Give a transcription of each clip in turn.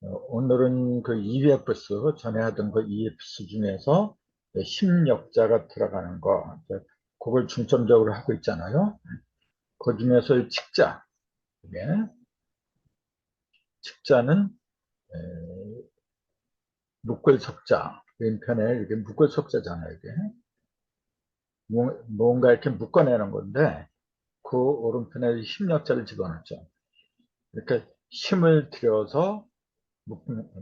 오늘은 그 EFS, 전에 하던 그 EFS 중에서 심역자가 들어가는 거, 그걸 중점적으로 하고 있잖아요. 그 중에서 이 직자, 이게, 직자는 묶을석자, 왼편에 이게 묶을석자잖아요, 이게. 뭔가 이렇게 묶어내는 건데, 그 오른편에 심역자를 집어넣죠. 이렇게 힘을 들여서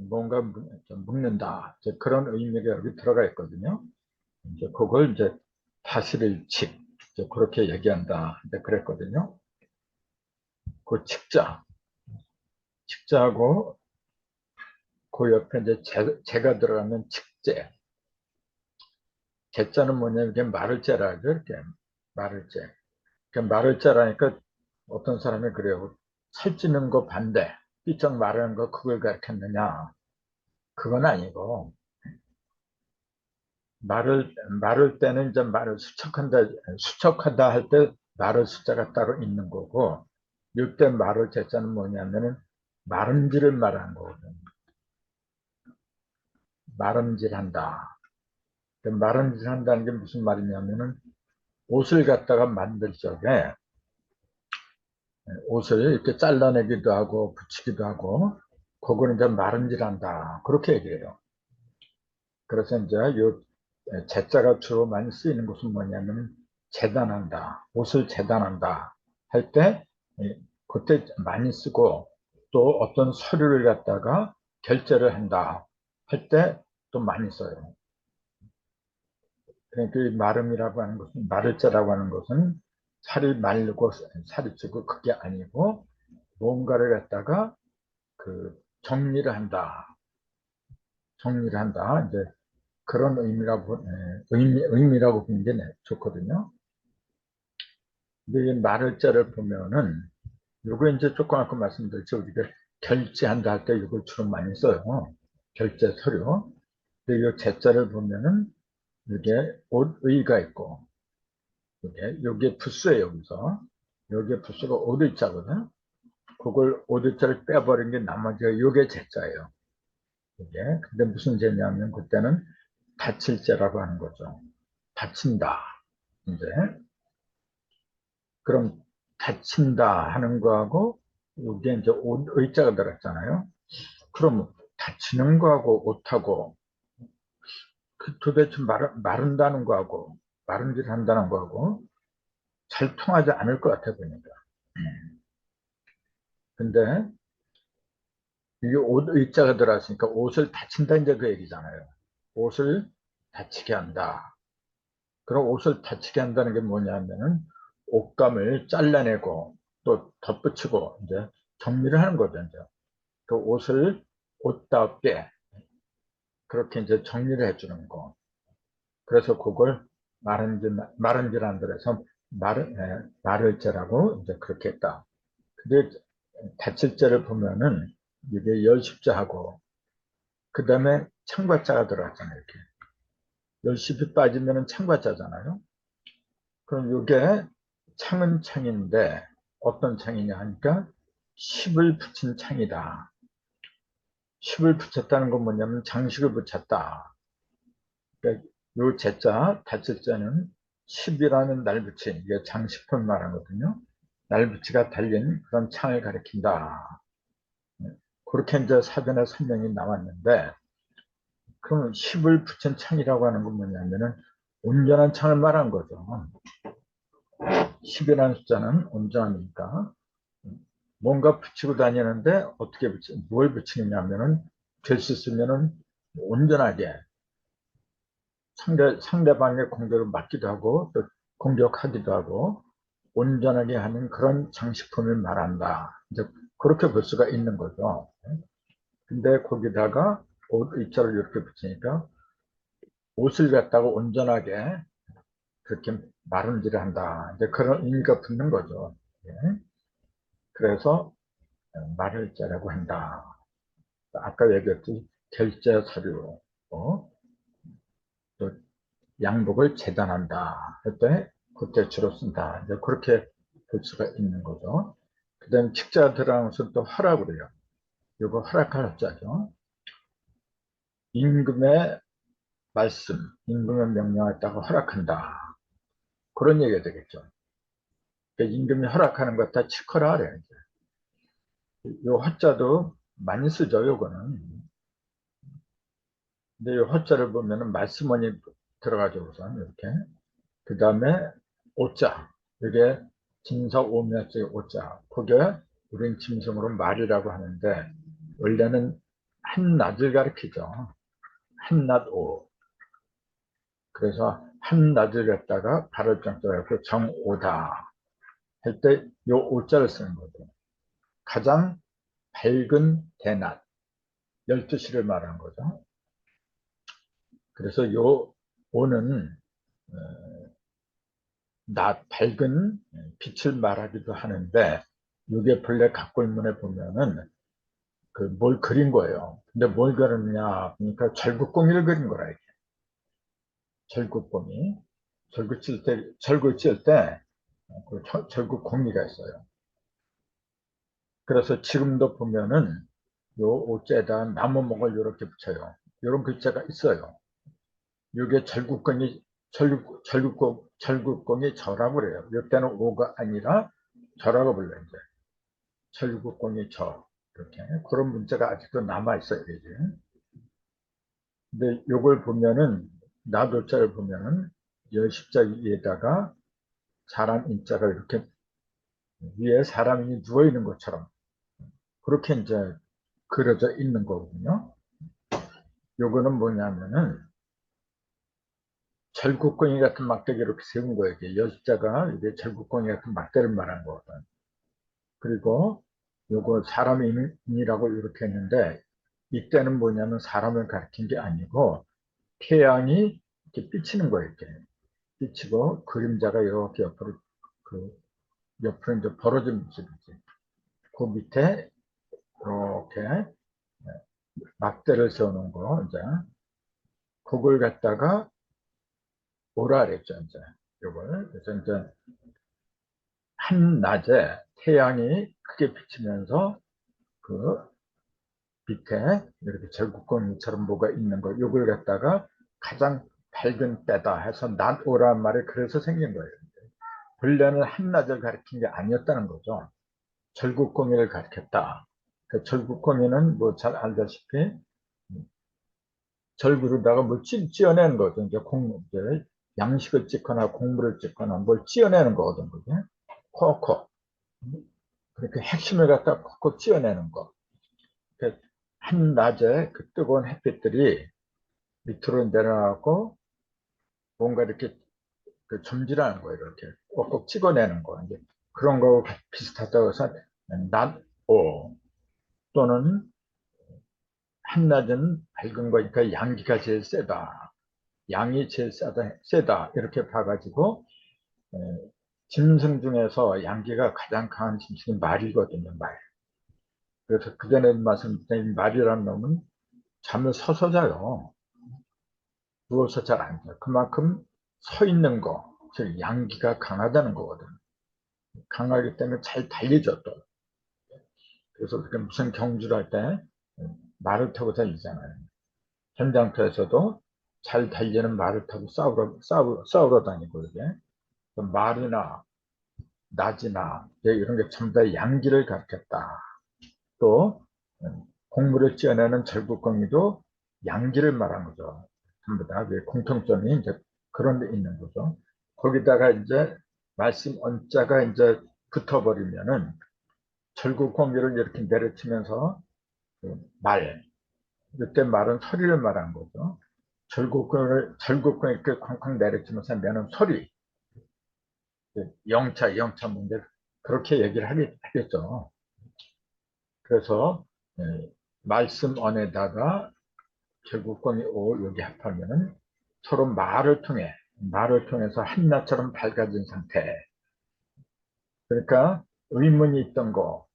뭔가 좀 묶는다. 이제 그런 의미가 여기 들어가 있거든요. 이제 그걸 이제 다스릴칙, 이제 그렇게 얘기한다. 이제 그랬거든요. 그 직자하고 그 옆에 이제 제가 들어가면 직제. 제자는 뭐냐면 이게 말을자라 하죠. 이렇게 말을자. 말을자라니까 어떤 사람이 그래요. 살찌는 거 반대. 삐쩍 마르는 거 그걸 가르쳤느냐. 그건 아니고 말을 때는 이제 말을 수척하다 할 때 말을 숫자가 따로 있는 거고, 이때 말을 제자는 뭐냐면은 말음질을 말하는 거거든요. 말음질한다. 말음질한다는 게 무슨 말이냐면은 옷을 갖다가 만들 적에 옷을 이렇게 잘라내기도 하고 붙이기도 하고, 그거는 이제 말음질한다. 그렇게 얘기해요. 그래서 이제 요 제자가 주로 많이 쓰이는 것은 뭐냐면 재단한다, 옷을 재단한다 할 때 그때 많이 쓰고, 또 어떤 서류를 갖다가 결제를 한다 할 때 또 많이 써요. 그러니까 이 마름이라고 하는 것은, 마를자라고 하는 것은 살이 마르고 살이 찌고 그게 아니고, 뭔가를 갖다가 그 정리를 한다 이제 그런 의미라고 보는 게 좋거든요. 근데 이 말을자를 보면은, 요거 이제 조금 아까 말씀드렸죠. 우리가 결제한다 할 때 이걸 주로 많이 써요. 결제 서류. 근데 이 제자를 보면은, 이게 옷의가 있고, 요게 부수예요, 여기서. 여기에 부수가 옷의자거든. 그걸 옷의자를 빼버린 게 나머지가 요게 제자예요. 이게. 근데 무슨 제냐면, 그때는 다칠제라고 하는 거죠. 다친다. 이제. 그럼 다친다 하는 거하고 여기에 이제 옷, 의자가 들어갔잖아요. 그럼 다치는 거하고 옷하고 그 도대체 마른다는 거하고 마른질 한다는 거하고 잘 통하지 않을 것 같아 보니까. 근데 이게 옷 의자가 들어갔으니까 옷을 다친다 이제 그 얘기잖아요. 옷을 다치게 한다. 그럼 옷을 다치게 한다는 게 뭐냐면은 옷감을 잘라내고 또 덧붙이고 이제 정리를 하는 거죠. 이제. 그 옷을 옷답게 그렇게 이제 정리를 해주는 거. 그래서 그걸 마른지란 데서 마를제라고 이제 그렇게 했다. 근데 다칠제를 보면은 이게 열십자하고 그 다음에 창과자가 들어갔잖아요. 이렇게 열십이 빠지면은 창과자잖아요. 그럼 이게 창은 창인데 어떤 창이냐 하니까 십을 붙인 창이다. 십을 붙였다는 건 뭐냐면 장식을 붙였다. 그러니까 요 제자, 다칠자는 10이라는 날붙이, 이게 장식품 말하거든요. 날붙이가 달린 그런 창을 가리킨다. 그렇게 이제 사전에 설명이 나왔는데, 그럼 10을 붙인 창이라고 하는 건 뭐냐면은 온전한 창을 말한 거죠. 10이라는 숫자는 온전하니까. 뭔가 붙이고 다니는데 어떻게 뭘 붙이느냐 하면은 될 수 있으면은 온전하게 상대방의 공격을 막기도 하고 또 공격하기도 하고 온전하게 하는 그런 장식품을 말한다. 이제 그렇게 볼 수가 있는 거죠. 근데 거기다가 옷 입자를 이렇게 붙이니까 옷을 갖다가 온전하게 그렇게 마름질을 한다. 이제 그런 의미가 붙는 거죠. 예. 그래서 말을자라고 한다. 아까 얘기했듯이 결제 서류, 또 양복을 재단한다 할 때 그때 주로 쓴다. 이제 그렇게 볼 수가 있는 거죠. 그 다음에 직자 들어가면서 또 하라고 그래요. 요거 허락할 합자죠. 임금의 말씀, 임금의 명령에 따라 허락한다. 그런 얘기가 되겠죠. 그러니까 임금이 허락하는 것 다 치커라 그래요. 요 허자도 많이 쓰죠, 요거는. 근데 요 허자를 보면은 말씀원이 들어가죠, 우선 이렇게. 그 다음에 오자. 이게 진서오면자의 오자. 그게 우린 짐승으로 말이라고 하는데 원래는 한낮을 가리키죠. 한낮오. 그래서 한낮을 갖다가 발을정자로 해서 정오다 할 때 요 오자를 쓰는 거죠. 가장 밝은 대낮 12시를 말하는 거죠. 그래서 요 오는 낮 밝은 빛을 말하기도 하는데 이게 본래 각골문에 보면은 그 뭘 그린 거예요. 근데 뭘 그렸냐? 그러니까 절구공이를 그린 거라 이게. 절구공이 절구 찔때 그 절구공이가 있어요. 그래서 지금도 보면은 요 옷에다 나무목을 이렇게 붙여요. 이런 글자가 있어요. 이게 절구공이 저라고 그래요. 이때는 오가 아니라 저라고 불러요. 이제 절구공이 저 이렇게 그런 문자가 아직도 남아 있어요. 이제. 근데 요걸 보면은 나도자를 보면은 열십자 위에다가 사람 인자가 이렇게 위에 사람이 누워 있는 것처럼 그렇게 이제 그려져 있는 거거든요. 요거는 뭐냐면은 절구공이 같은 막대기 이렇게 세운 거예요. 이게 열자가 이게 절구공이 같은 막대를 말하는 거거든. 그리고 요거 사람인이라고 이렇게 했는데 이때는 뭐냐면 사람을 가리킨 게 아니고 태양이 이렇게 비치는 거예요. 이렇게 비치고 그림자가 이렇게 그 옆으로 이제 벌어진 모습이지. 그 밑에 이렇게 막대를 세우는 거 이제 그걸 갖다가 오라 그랬죠. 이제 요걸 그래서 이제 한낮에 태양이 크게 비치면서 그 밑에 이렇게 절구공처럼 뭐가 있는 거 요걸 갖다가 가장 밝은 때다 해서 낮오란 말이 그래서 생긴 거예요. 본래는 한낮을 가리킨 게 아니었다는 거죠. 절구공이를 가리켰다. 그 절구공이는 뭐 잘 알다시피 절구로다가 뭘 찌어내는 거죠. 이제 양식을 찍거나 곡물을 찍거나 뭘 찌어내는 거거든. 그게 콕콕 그렇게 핵심을 갖다 콕콕 찌어내는 거. 그 한낮에 그 뜨거운 햇빛들이 밑으로 내려가고 뭔가 이렇게 그 점질하는 거예요. 이렇게 꼭꼭 찍어내는 거. 이제 그런 거 비슷하다고 해서 낮오 또는 한낮은 밝은 거니까 양기가 제일 세다. 양이 제일 세다. 이렇게 봐가지고 짐승 중에서 양기가 가장 강한 짐승이 말이거든요. 말. 그래서 그전에 말씀드린 말이라는 놈은 잠을 서서 자요. 누워서 잘 안 자요. 그만큼 서 있는 거, 즉 양기가 강하다는 거거든. 강하기 때문에 잘 달리죠 또. 그래서 그렇게 무슨 경주를 할 때 말을 타고 다니잖아요. 현장터에서도 잘 달리는 말을 타고 싸우러 다니고 이게 말이나 낮이나 이런 게 전부 다 양기를 갖겠다. 또 곡물을 찌어내는 절구공이도 양기를 말한 거죠. 전부 다 공통점이 이제 그런 데 있는 거죠. 거기다가 이제 말씀 언자가 이제 붙어버리면은 절구공기를 이렇게 내려치면서 그 이때 말은 소리를 말한 거죠. 절구공을 이렇게 쾅쾅 내려치면서 내는 소리. 영차 문제 그렇게 얘기를 하겠죠. 그래서 말씀 안에다가 결국권이 오 여기 합하면은 서로 말을 통해서 한낮처럼 밝아진 상태. 그러니까 의문이 있던 거,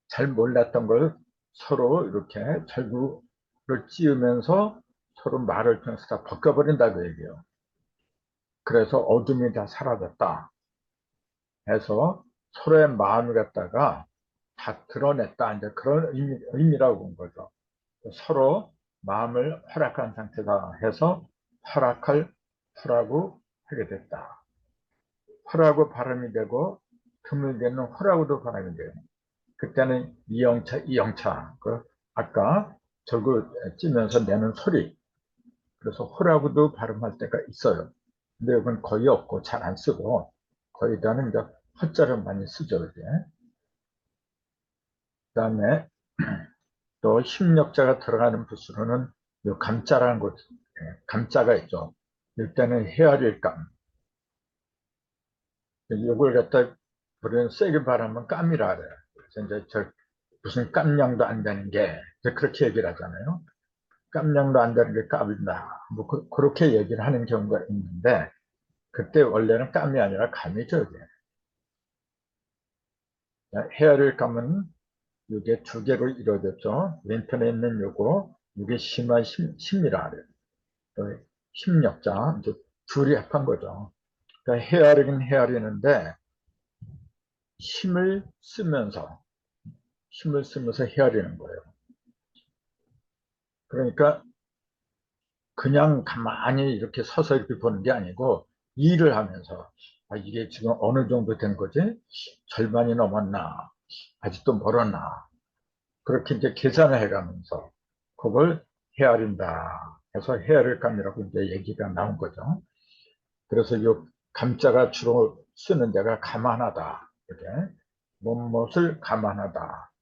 잘 몰랐던 걸 서로 이렇게 절구를 찌우면서 서로 말을 통해서 다 벗겨버린다고 얘기해요. 그래서 어둠이 다 사라졌다 해서 서로의 마음을 갖다가 다 드러냈다. 이제 그런 의미라고 본 거죠. 서로 마음을 허락한 상태가 해서 허라고 하게 됐다. 허라고 발음이 되고 드물게는 허라고도 발음이 돼요. 그때는 이영차. 아까 저거 찌면서 내는 소리. 그래서 허라고도 발음할 때가 있어요. 근데 이건 거의 없고 잘 안 쓰고 거의 다는 이제 허자를 많이 쓰죠. 이제. 그다음에 또 힘력자가 들어가는 부수로는 요 감자라는 것, 감자가 있죠. 이때는 헤아릴감. 요걸 갖다 우리는 세게 발하면 깜이라 그래요. 그래서 이제 무슨 깜냥도 안 되는 게 이제 그렇게 얘기를 하잖아요. 깜냥도 안 되는 게 깜이다. 뭐 그렇게 얘기를 하는 경우가 있는데 그때 원래는 깜이 아니라 감이죠. 이게. 헤아릴 감은 이게 두 개로 이루어졌죠. 왼편에 있는 요거 이게 심이라 그래요. 심력자 이제 둘이 합한 거죠. 그러니까 헤아리긴 헤아리는데 힘을 쓰면서 헤아리는 거예요. 그러니까 그냥 가만히 이렇게 서서 이렇게 보는 게 아니고 일을 하면서 이게 지금 어느 정도 된 거지? 절반이 넘었나? 아직도 멀었나? 그렇게 이제 계산을 해가면서 그걸 헤아린다 해서 헤아릴감이라고 이제 얘기가 나온 거죠. 그래서 이 감자가 주로 쓰는 데가 감안하다. 이렇게 무엇을 감안하다.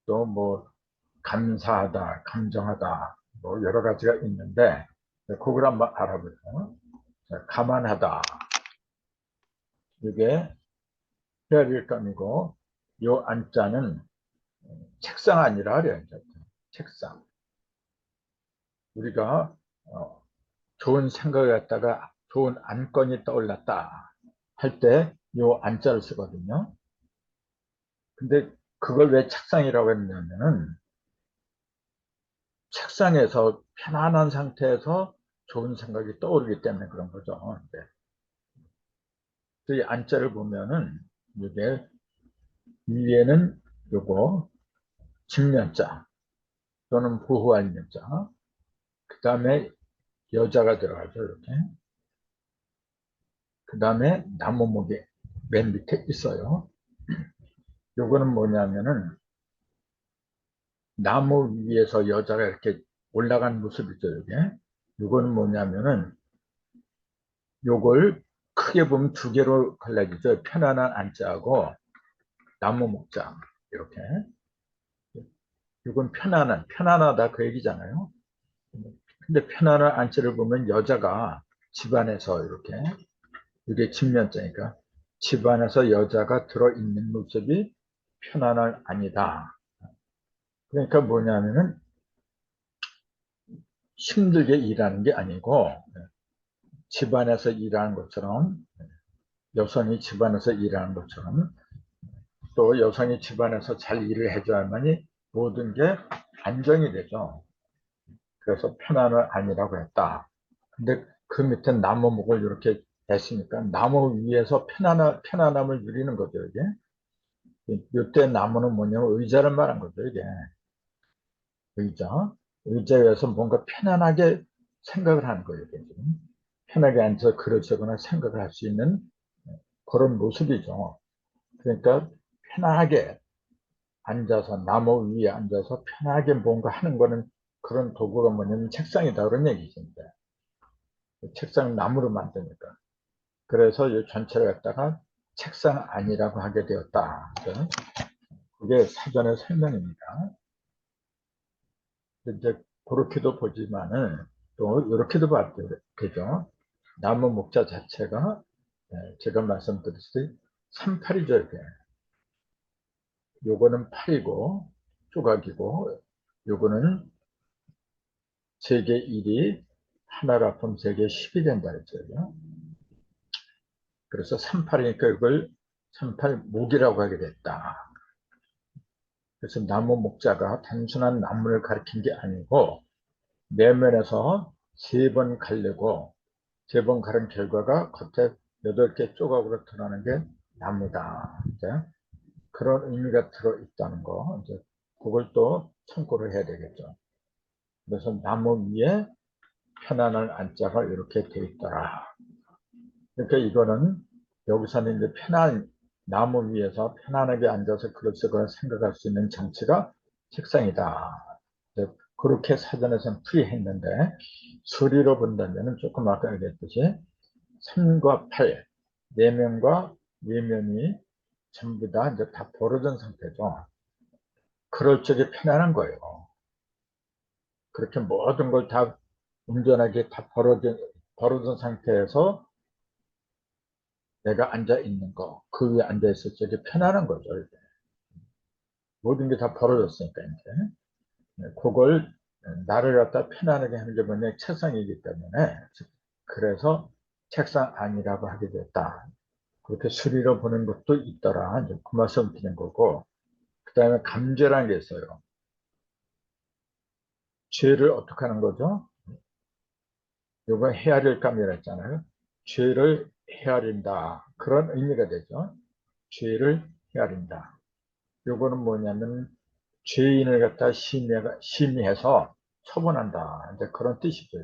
또 뭐 감사하다, 감정하다, 뭐 여러 가지가 있는데 그걸 한번 알아보죠. 감안하다. 이게 헤아릴감이고 요 안자는 책상 아니라 그래요. 책상. 우리가 좋은 생각을 갖다가 좋은 안건이 떠올랐다 할 때 요 안자를 쓰거든요. 근데 그걸 왜 책상이라고 했냐면은 책상에서 편안한 상태에서 좋은 생각이 떠오르기 때문에 그런 거죠. 네. 이 안자를 보면은 이게 위에는 요거 직면자 또는 부호할면자 그 다음에 여자가 들어가죠. 이렇게. 그 다음에 나무목이 맨 밑에 있어요. 요거는 뭐냐면은 나무 위에서 여자가 이렇게 올라간 모습이죠. 이게. 요거는 뭐냐면은 요걸 크게 보면 두 개로 갈라지죠. 편안한 안자하고 나무 목자 이렇게. 이건 편안하다 그 얘기잖아요. 근데 편안한 안자를 보면 여자가 집안에서 이렇게 이게 직면자니까 집안에서 여자가 들어있는 모습이 편안한 아니다. 그러니까 뭐냐면은 힘들게 일하는 게 아니고 집안에서 일하는 것처럼 여성이 집안에서 일하는 것처럼 또 여성이 집안에서 잘 일을 해줘야만이 모든 게 안정이 되죠. 그래서 편안을 아니라고 했다. 근데 그 밑에 나무목을 이렇게 했으니까 나무 위에서 편안함을 누리는 거죠, 이게. 이때 나무는 뭐냐면 의자를 말한 거죠, 이게. 의자. 의자에서 뭔가 편안하게 생각을 하는 거예요, 이게 지금. 편하게 앉아서 글을 쓰거나 생각을 할 수 있는 그런 모습이죠. 그러니까 편하게 앉아서 나무 위에 앉아서 편하게 뭔가 하는 거는 그런 도구가 뭐냐면 책상이다 그런 얘기입니다. 책상은 나무로 만드니까. 그래서 이 전체를 갖다가 책상 아니라고 하게 되었다. 그게 사전의 설명입니다. 이제 그렇게도 보지만은 또 이렇게도 봐도 되죠. 나무 목자 자체가 제가 말씀드렸듯이 38이죠. 이게. 요거는 8이고 조각이고 요거는 세계 1이 하나로 합하면 세계 10이 된다 했죠. 그래서 38이니까 이걸 38목이라고 하게 됐다. 그래서 나무 목자가 단순한 나무를 가리킨 게 아니고 내면에서 3번 가르고 3번 가른 결과가 겉에 8개 조각으로 드러나는 게 나무다. 그런 의미가 들어있다는 거, 이제 그걸 또 참고를 해야 되겠죠. 그래서 나무 위에 편안한 안자가 이렇게 돼 있더라. 그러니까 이거는 여기서는 이제 나무 위에서 편안하게 앉아서 글을 쓰거나 생각할 수 있는 장치가 책상이다. 이제 그렇게 사전에서는 풀이했는데 수리로 본다면 조금 아까 얘기했듯이 3과 8, 내면과 외면이 전부 다 이제 다 벌어진 상태죠. 그럴 적에 편안한 거예요. 그렇게 모든 걸 다 온전하게 다 벌어진 상태에서 내가 앉아 있는 거, 그 위에 앉아 있을 적에 편안한 거죠. 이게. 모든 게 다 벌어졌으니까, 이제. 네, 그걸 나를 갖다 편안하게 하는 게 뭐냐, 책상이기 때문에. 그래서 책상 아니라고 하게 됐다. 그렇게 수리로 보는 것도 있더라. 이제 그 말씀 드린 거고. 그 다음에 감죄라는 게 있어요. 죄를 어떻게 하는 거죠? 요거 헤아릴 감이라 했잖아요. 죄를 헤아린다. 그런 의미가 되죠. 죄를 헤아린다. 요거는 뭐냐면 죄인을 갖다 심의해서 처분한다. 이제 그런 뜻이죠.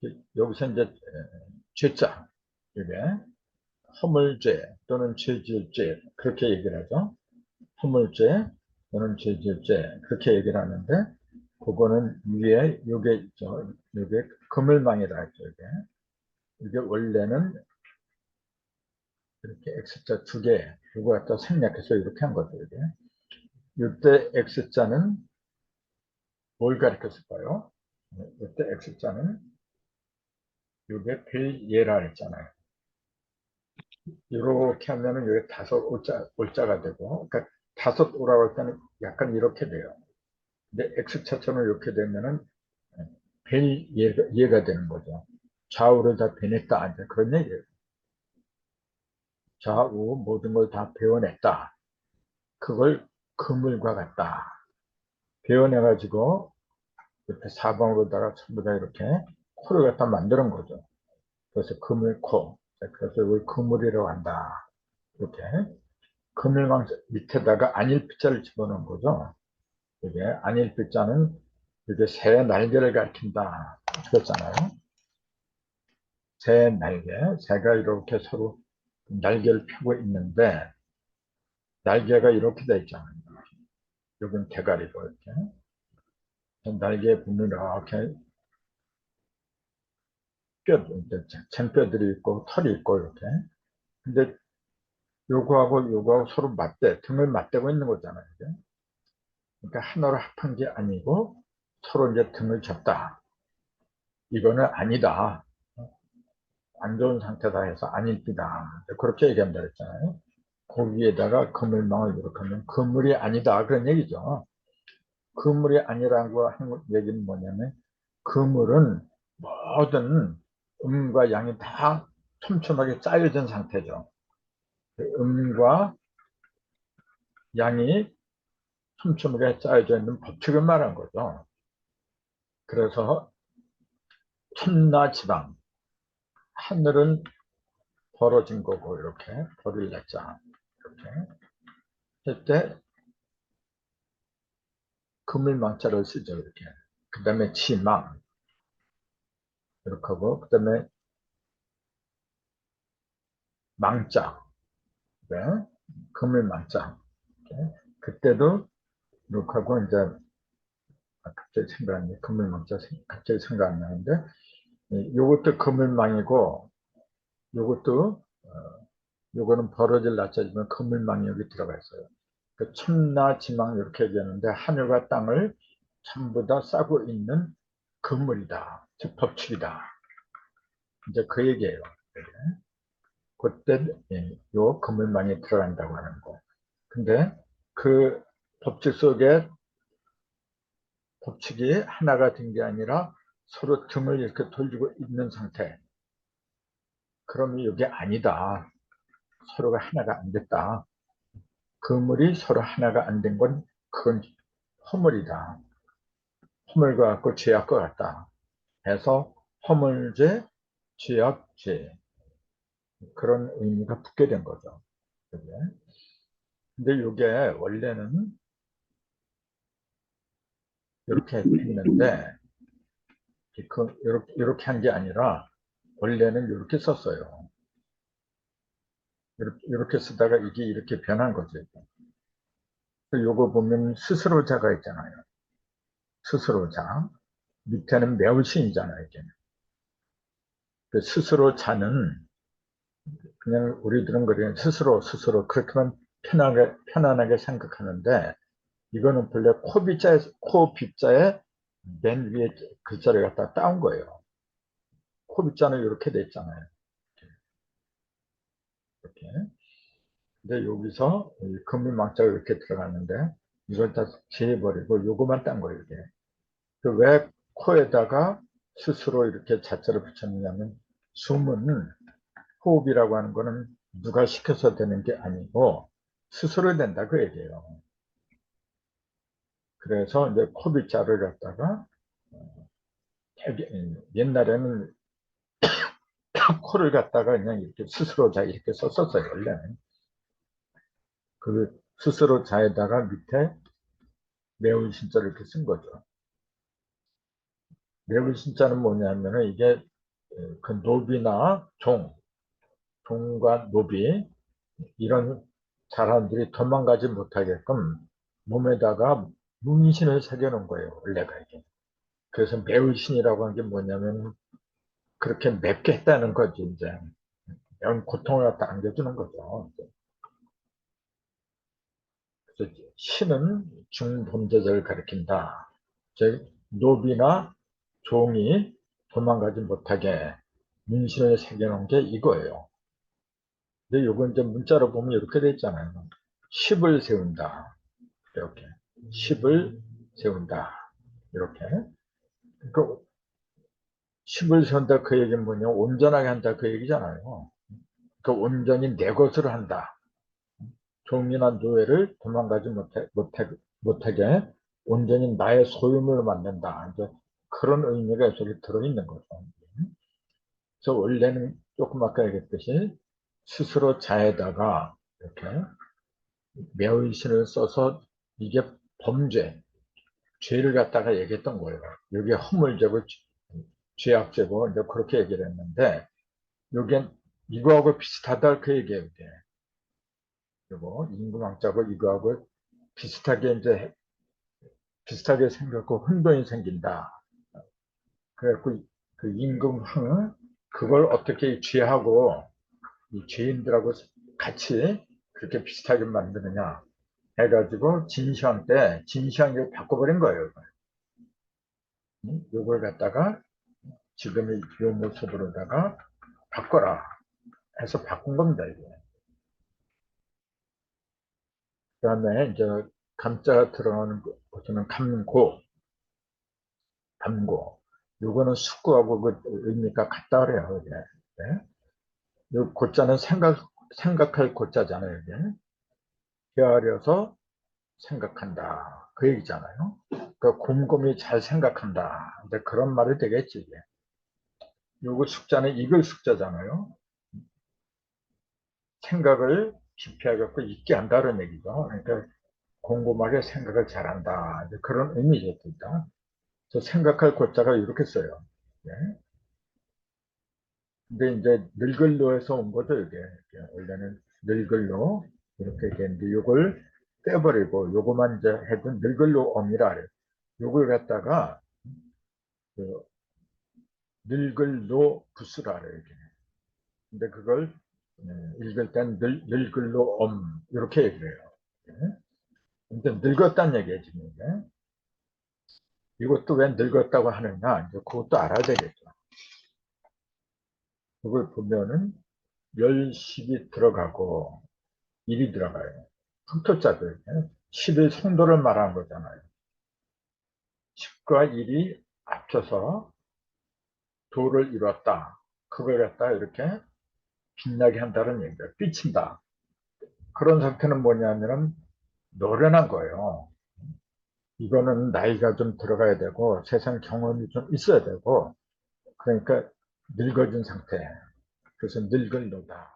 이게. 여기서 이제 죄자, 이게 허물죄 또는 죄지을죄 그렇게 얘기를 하죠. 허물죄 또는 죄지을죄 그렇게 얘기를 하는데 그거는 위에 요게 있죠. 요게 그물망이라 했죠. 이게 원래는 이렇게 X자 두 개, 이거 갖다 생략해서 이렇게 한 거죠. 이때 X자는 뭘 가리켰을까요? 이때 X자는 이게 별예라 했잖아요. 이렇게 하면은 이게 다섯 올자가 되고, 그러니까 다섯 오라고 할 때는 약간 이렇게 돼요. 근데 X자처럼 이렇게 되면은 별예가 되는 거죠. 좌우를 다 배냈다. 이제 그런 얘기예요. 좌우 모든 걸 다 배워냈다. 그걸 그물과 같다. 배워내가지고 이렇게 사방으로다가 전부 다 이렇게 코를 갖다 만드는 거죠. 그래서 그물코. 그래서 이걸 그물이라고 한다. 이렇게. 그물망 밑에다가 안일피자를 집어넣은 거죠. 이게 안일피자는 이게 새 날개를 가리킨다. 그랬잖아요. 새 날개. 새가 이렇게 서로 날개를 펴고 있는데 날개가 이렇게 돼 있잖아요. 여기는 대가리고 이렇게. 날개에 붙는 이렇게 쟁뼈들이 있고 털이 있고 이렇게. 근데 요거하고 서로 등을 맞대고 있는 거잖아요. 이게. 그러니까 하나로 합한 게 아니고 서로 이제 등을 졌다. 이거는 아니다. 안 좋은 상태다 해서 아닐기다. 그렇게 얘기한다 했잖아요. 거기에다가 그물망을 이렇게 하면 그물이 아니다. 그런 얘기죠. 그물이 아니라고 하는 얘기는 뭐냐면 그물은 모든 음과 양이 다 촘촘하게 짜여진 상태죠. 음과 양이 촘촘하게 짜여져 있는 법칙을 말한 거죠. 그래서 천나 지방, 하늘은 벌어진 거고 이렇게 벌을 냈자 이렇게 할 때 그물망자를 쓰죠 이렇게. 그 다음에 지망 이렇게 하고 그 다음에 망자, 네? 그물망자 이렇게. 그때도 이렇게 하고 이제 갑자기 생각 안 나. 그물망자 갑자기 생각 안 나는데 요것도 그물망이고 요것도 요거는 벌어질 낮자지만 그물망이 여기 들어가 있어요. 그 천나 지망 이렇게 얘기하는데 하늘과 땅을 전부 다 싸고 있는 그물이다. 즉 법칙이다. 이제 그 얘기예요. 그때 요 그물망이 들어간다고 하는 거. 근데 그 법칙 속에 법칙이 하나가 된 게 아니라 서로 등을 이렇게 돌리고 있는 상태. 그러면 이게 아니다. 서로가 하나가 안 됐다. 그물이 서로 하나가 안 된 건 그건 허물이다. 허물과 같고 죄악과 같다. 해서 허물죄, 죄악죄 그런 의미가 붙게 된 거죠. 그게. 근데 이게 원래는 이렇게 했는데, 이렇게 한 게 아니라, 원래는 이렇게 썼어요. 이렇게 쓰다가 이게 이렇게 변한 거죠. 요거 보면 스스로자가 있잖아요. 스스로자. 밑에는 매울신이잖아요, 이게. 그 스스로자는 그냥 우리들은 그냥 스스로 그렇게만 편안하게 생각하는데, 이거는 본래 코빗자의 맨 위에 글자를 갖다 따온 거예요. 코빗자는 이렇게 돼 있잖아요. 이렇게. 근데 여기서 금일망자가 이렇게 들어갔는데, 이걸 다 제해버리고 요거만 딴 거예요, 이게. 왜 코에다가 스스로 이렇게 자자를 붙였느냐면, 숨은 호흡이라고 하는 거는 누가 시켜서 되는 게 아니고 스스로 된다 그 얘기예요. 그래서 이제 코빗자를 갖다가 옛날에는 코를 갖다가 그냥 이렇게 스스로 자 이렇게 썼었어요. 원래는 그 스스로 자에다가 밑에 매운 신자를 이렇게 쓴 거죠. 매운 신자는 뭐냐면은 이게 그 노비나 종과 노비 이런 사람들이 도망가지 못하게끔 몸에다가 문신을 새겨놓은 거예요. 원래가 이게. 그래서 매울신이라고 하는 게 뭐냐면 그렇게 맵게 했다는 거지 이제. 이런 고통을 갖다 안겨주는 거죠. 그래서 신은 중범죄자를 가리킨다. 즉 노비나 종이 도망가지 못하게 문신을 새겨놓은 게 이거예요. 근데 요건 이제 문자로 보면 이렇게 돼 있잖아요. 십을 세운다. 이렇게. 십을 세운다. 이렇게. 그 십을 세운다 그 얘기는 뭐냐? 온전하게 한다 그 얘기잖아요. 그 온전히 내 것으로 한다. 종이나 노예를 도망가지 못하게 온전히 나의 소유물로 만든다. 이제 그런 의미가 저기 들어있는 거죠. 그래서 원래는 조금 아까 얘기했듯이 스스로 자에다가 이렇게 매의신을 써서 이게 범죄, 죄를 갖다가 얘기했던 거예요. 여기 허물죄고 죄악죄고 이제 그렇게 얘기를 했는데 여기엔 이거하고 비슷하다 그 얘기예요. 이게. 그리고 임금왕자고 이거하고 비슷하게 이제 비슷하게 생겼고 혼돈이 생긴다. 그래갖고 그 임금황은 그걸 어떻게 죄하고 이 죄인들하고 같이 그렇게 비슷하게 만드느냐 해가지고 진시황 때 진시황이 바꿔버린 거예요. 이걸 갖다가 지금의 이 모습으로다가 바꿔라 해서 바꾼 겁니다. 이게. 그 다음에 이제 감자가 들어가는 것은 감고. 요거는 숙구하고 그 의미가 같다 그래요. 이게. 네? 요 고자는 생각할 고자잖아요. 이게. 헤아려서 생각한다. 그 얘기잖아요. 그 곰곰이 잘 생각한다. 이제 그런 말이 되겠지. 이게. 요거 숙자는 이글 숙자잖아요. 생각을 깊이 하고 있게 한다는 얘기죠. 그러니까 곰곰하게 생각을 잘한다. 이제 그런 의미겠습니다. 저 생각할 고자가 이렇게 써요. 예. 근데 이제 늙을로에서 온 거죠, 이게. 원래는 늙을로 이렇게 되는데 요걸 떼버리고 요거만 이제 해도 늙을로 엄이라 그래요. 요걸 갖다가 그 늙을로 부스라 그래요. 이게. 근데 그걸 읽을 땐 늙을로 엄 이렇게 얘기를 해요. 예. 근데 늙었다는 얘기예요, 지금 이게. 이것도 왜 늙었다고 하느냐, 이제 그것도 알아야 되겠죠. 그걸 보면은 열십이 들어가고 일이 들어가요. 흑토자들. 10의 성도를 말하는 거잖아요. 10과 1이 합쳐서 도를 이뤘다. 그걸 갖다 이렇게 빛나게 한다는 얘기예요. 삐친다. 그런 상태는 뭐냐면은 노련한 거예요. 이거는 나이가 좀 들어가야 되고 세상 경험이 좀 있어야 되고 그러니까 늙어진 상태. 그래서 늙은노다.